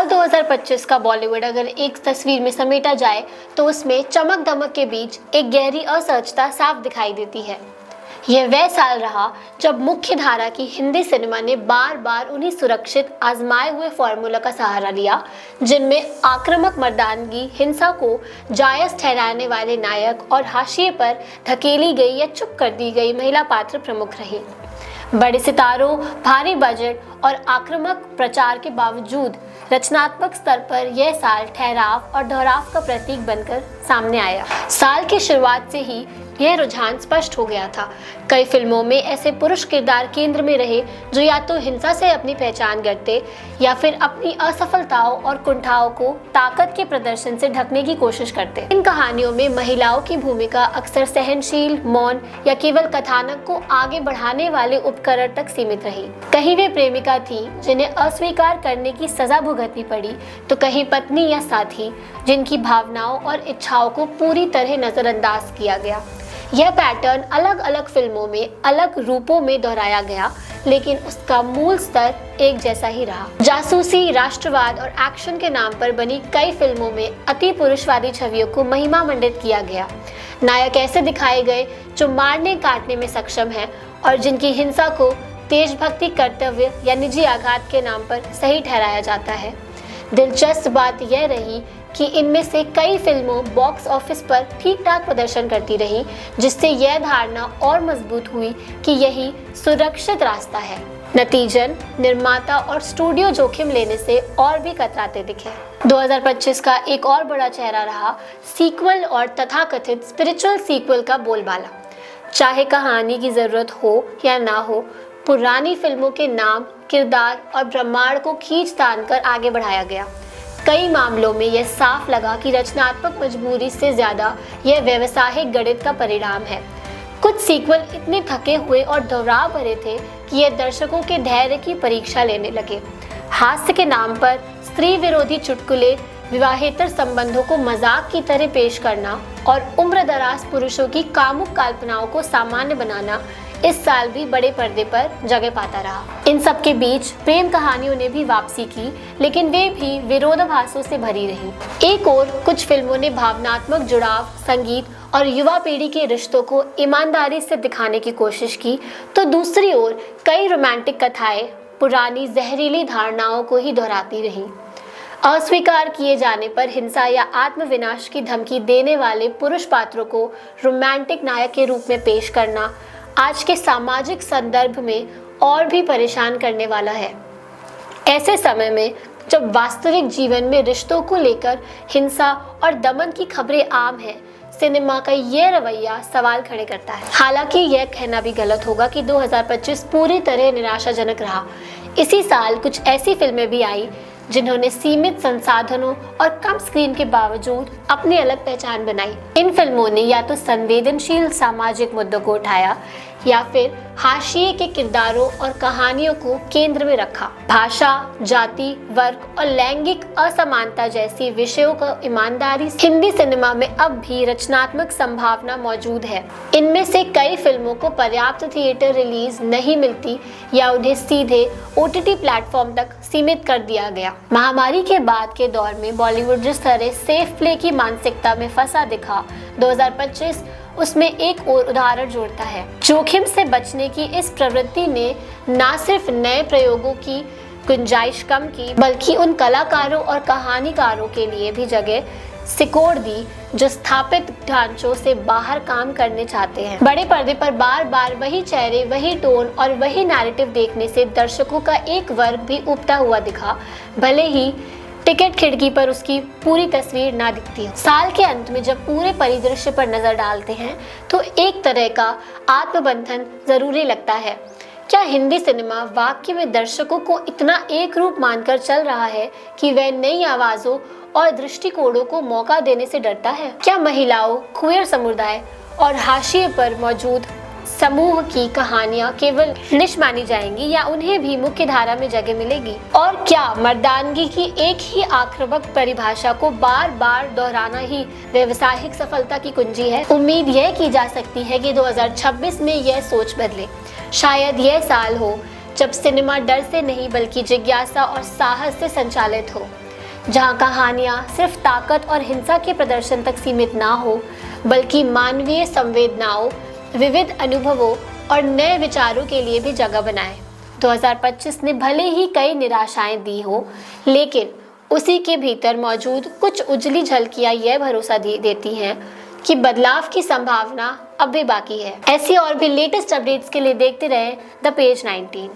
साल 2025 का बॉलीवुड अगर एक तस्वीर में समेटा जाए तो उसमें चमक दमक के बीच एक गहरी असहजता साफ दिखाई देती है। यह वह साल रहा जब मुख्य धारा की हिंदी सिनेमा ने बार बार उन्हीं सुरक्षित आजमाए हुए फॉर्मूला का सहारा लिया, जिनमें आक्रामक मर्दानगी, हिंसा को जायज ठहराने वाले नायक और हाशिए पर धकेली गई या चुप कर दी गई महिला पात्र प्रमुख रही। बड़े सितारों, भारी बजट और आक्रामक प्रचार के बावजूद रचनात्मक स्तर पर यह साल ठहराव और दोहराव का प्रतीक बनकर सामने आया। साल की शुरुआत से ही यह रुझान स्पष्ट हो गया था। कई फिल्मों में ऐसे पुरुष किरदार केंद्र में रहे जो या तो हिंसा से अपनी पहचान करते या फिर अपनी असफलताओं और कुंठाओं को ताकत के प्रदर्शन से ढकने की कोशिश करते। इन कहानियों में महिलाओं की भूमिका अक्सर सहनशील, मौन या केवल कथानक को आगे बढ़ाने वाले उपकरण तक सीमित रही। कहीं वे प्रेमिका थी जिन्हें अस्वीकार करने की सजा भुगतनी पड़ी, तो कहीं पत्नी या साथी जिनकी भावनाओं और इच्छाओं को पूरी तरह नजरअंदाज किया गया। यह पैटर्न अलग अलग फिल्मों में अलग रूपों में दोहराया गया, लेकिन उसका मूल स्तर एक जैसा ही रहा। जासूसी, राष्ट्रवाद और एक्शन के नाम पर बनी कई फिल्मों में अति पुरुषवादी छवियों को महिमा मंडित किया गया। नायक ऐसे दिखाए गए जो मारने काटने में सक्षम हैं और जिनकी हिंसा को देशभक्ति, कर्तव्य या निजी आघात के नाम पर सही ठहराया जाता है। दिलचस्प बात यह रही कि इनमें से कई फिल्मों बॉक्स ऑफिस पर ठीक ठाक प्रदर्शन करती रही, जिससे यह धारणा और मजबूत हुई कि यही सुरक्षित रास्ता है। नतीजन निर्माता और स्टूडियो जोखिम लेने से और भी कतराते दिखे। 2025 का एक और बड़ा चेहरा रहा सीक्वल और तथाकथित स्पिरिचुअल सीक्वल का बोलबाला। चाहे कहानी की जरूरत हो या ना हो, पुरानी फिल्मों के नाम, किरदार और ब्रह्मांड को खींच तान कर आगे बढ़ाया गया। कई मामलों में यह साफ लगा कि रचनात्मक मजबूरी से ज्यादा यह व्यावसायिक गणित का परिणाम है। कुछ सीक्वल इतने थके हुए और दोहराव भरे थे कि यह दर्शकों के धैर्य की परीक्षा लेने लगे। हास्य के नाम पर स्त्री विरोधी चुटकुले, विवाहेतर संबंधों को मजाक की तरह पेश करना और उम्रदराज पुरुषों की कामुक कल्पनाओं को सामान्य बनाना इस साल भी बड़े पर्दे पर जगह पाता रहा। इन सब के बीच प्रेम कहानियों ने भी वापसी की, लेकिन वे भी विरोधाभासों से भरी रही। एक और कुछ फिल्मों ने भावनात्मक जुड़ाव, संगीत और युवा पीढ़ी के रिश्तों को ईमानदारी से दिखाने की कोशिश की, तो दूसरी ओर कई रोमांटिक कथाएं पुरानी जहरीली धारणाओं को ही दोहराती रहीं। अस्वीकार किए जाने पर हिंसा या आत्मविनाश की धमकी देने वाले पुरुष पात्रों को रोमांटिक नायक के रूप में पेश करना आज के सामाजिक संदर्भ में और भी परेशान करने वाला है। ऐसे समय में जब वास्तविक जीवन में रिश्तों को लेकर हिंसा और दमन की खबरें आम हैं, सिनेमा का यह रवैया सवाल खड़े करता है। हालांकि यह कहना भी गलत होगा कि 2025 पूरी तरह निराशाजनक रहा। इसी साल कुछ ऐसी फिल्में भी आई जिन्होंने सीमित संसाधनों और कम स्क्रीन के बावजूद अपनी अलग पहचान बनाई। इन फिल्मों ने या तो संवेदनशील सामाजिक मुद्दों को उठाया या फिर हाशिए के किरदारों और कहानियों को केंद्र में रखा। भाषा, जाति, वर्ग और लैंगिक असमानता जैसी विषयों का ईमानदारी से हिंदी सिनेमा में अब भी रचनात्मक संभावना मौजूद है। इनमें से कई फिल्मों को पर्याप्त थिएटर रिलीज नहीं मिलती या उन्हें सीधे OTT प्लेटफॉर्म तक सीमित कर दिया गया। महामारी के बाद के दौर में बॉलीवुड जिस तरह सेफ प्ले की मानसिकता में फंसा दिखा, 2025 उसमें एक और उदाहरण जोड़ता है। जोखिम से बचने की इस प्रवृत्ति ने न सिर्फ नए प्रयोगों की गुंजाइश कम की, बल्कि उन कलाकारों और कहानीकारों के लिए भी जगह सिकोड़ दी जो स्थापित ढांचों से बाहर काम करने चाहते हैं। बड़े पर्दे पर बार बार वही चेहरे, वही टोन और वही नैरेटिव देखने से दर्शकों का एक वर्ग भी उबता हुआ दिखा, भले ही टिकट खिड़की पर उसकी पूरी तस्वीर ना दिखती हो। साल के अंत में जब पूरे परिदृश्य पर नजर डालते हैं तो एक तरह का आत्मबंधन जरूरी लगता है। क्या हिंदी सिनेमा वाकई में दर्शकों को इतना एक रूप मानकर चल रहा है कि वह नई आवाजों और दृष्टिकोणों को मौका देने से डरता है? क्या महिलाओं, क्वेयर समुदाय और हाशिए पर मौजूद समूह की कहानियां केवल निश मानी जाएंगी या उन्हें भी मुख्य धारा में जगह मिलेगी? और क्या मर्दानगी की एक ही आक्रामक परिभाषा को बार बार दोहराना ही व्यवसायिक सफलता की कुंजी है? उम्मीद यह की जा सकती है कि 2026 में यह सोच बदले। शायद यह साल हो जब सिनेमा डर से नहीं बल्कि जिज्ञासा और साहस से संचालित हो। जहां कहानियां सिर्फ ताकत और हिंसा के प्रदर्शन तक सीमित ना हो, बल्कि मानवीय संवेदनाओं, विविध अनुभवों और नए विचारों के लिए भी जगह बनाए। 2025 ने भले ही कई निराशाएं दी हो, लेकिन उसी के भीतर मौजूद कुछ उजली झलकियां यह भरोसा देती हैं कि बदलाव की संभावना अब भी बाकी है। ऐसी और भी लेटेस्ट अपडेट्स के लिए देखते रहें द पेज 19।